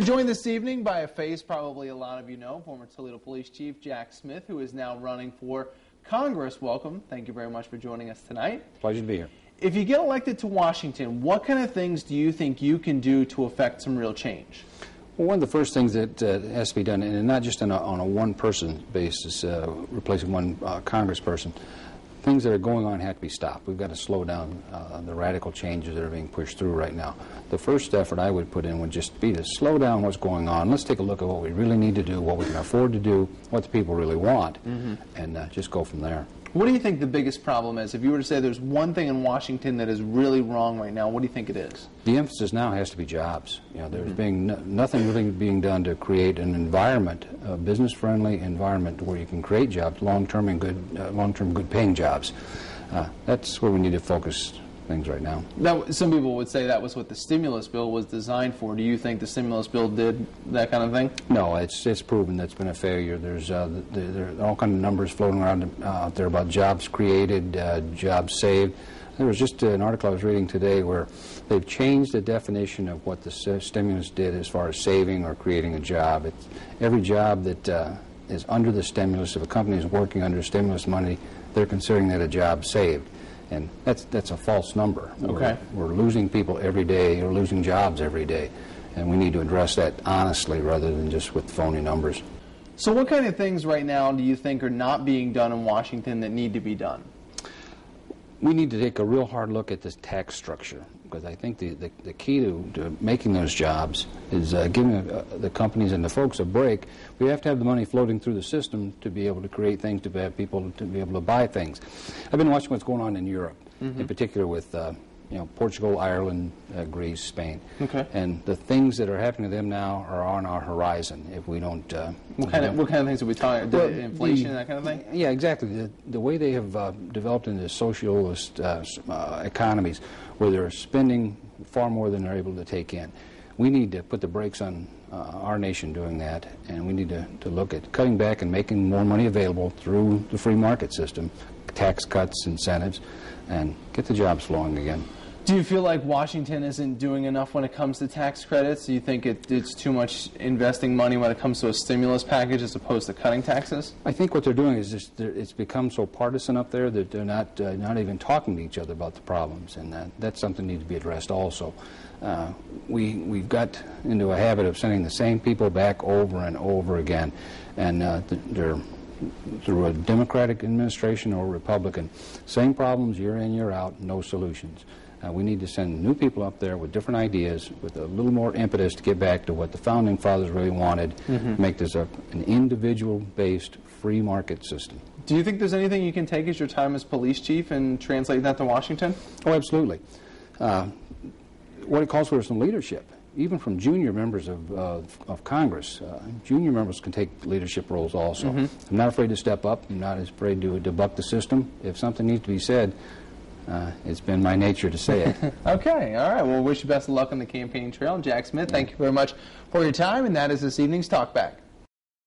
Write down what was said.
are joined this evening by a face probably a lot of you know, former Toledo Police Chief Jack Smith, who is now running for Congress. Welcome. Thank you very much for joining us tonight. Pleasure to be here. If you get elected to Washington, what kind of things do you think you can do to affect some real change? Well, one of the first things that has to be done, and not just on a one-person basis, replacing one congressperson, things that are going on have to be stopped. We've got to slow down the radical changes that are being pushed through right now. The first effort I would put in would just be to slow down what's going on. Let's take a look at what we really need to do, what we can afford to do, what the people really want, and just go from there. What do you think the biggest problem is? If you were to say there's one thing in Washington that is really wrong right now, what do you think it is? The emphasis now has to be jobs. You know, there's being nothing really being done to create an environment, a business-friendly environment where you can create jobs, long-term and good-paying jobs. That's where we need to focus things right now. Now, some people would say that was what the stimulus bill was designed for. Do you think the stimulus bill did that kind of thing? No, it's proven that's been a failure. There's there are all kinds of numbers floating around out there about jobs created, jobs saved. There was just an article I was reading today where they've changed the definition of what the stimulus did as far as saving or creating a job. It's every job that is under the stimulus, if a company is working under stimulus money, they're considering that a job saved. And that's a false number. Okay. We're losing people every day, or losing jobs every day, and we need to address that honestly rather than just with phony numbers. So what kind of things right now do you think are not being done in Washington that need to be done? We need to take a real hard look at this tax structure, because I think the key to making those jobs is giving the companies and the folks a break. We have to have the money floating through the system to be able to create things, to have people to be able to buy things. I've been watching what's going on in Europe, in particular with Portugal, Ireland, Greece, Spain. Okay. And the things that are happening to them now are on our horizon if we don't... What kind of things are we talking about? Well, inflation, that kind of thing? Yeah, exactly. The way they have developed into socialist economies where they're spending far more than they're able to take in. We need to put the brakes on our nation doing that, and we need to look at cutting back and making more money available through the free market system, tax cuts, incentives, and get the jobs flowing again. Do you feel like Washington isn't doing enough when it comes to tax credits? Do you think it's too much investing money when it comes to a stimulus package as opposed to cutting taxes? I think what they're doing is just it's become so partisan up there that they're not even talking to each other about the problems, and that's something that needs to be addressed also. We've got into a habit of sending the same people back over and over again, and they're through a Democratic administration or Republican, same problems year in, year out, no solutions. We need to send new people up there with different ideas, with a little more impetus to get back to what the Founding Fathers really wanted, make this an individual-based free market system. Do you think there's anything you can take as your time as police chief and translate that to Washington? Oh, absolutely. What it calls for is some leadership, even from junior members of Congress. Junior members can take leadership roles also. I'm not afraid to step up. I'm not as afraid to buck the system. If something needs to be said, it's been my nature to say it. Okay, all right. Well, wish you best of luck on the campaign trail. Jack Smith, thank you very much for your time, and that is this evening's Talk Back.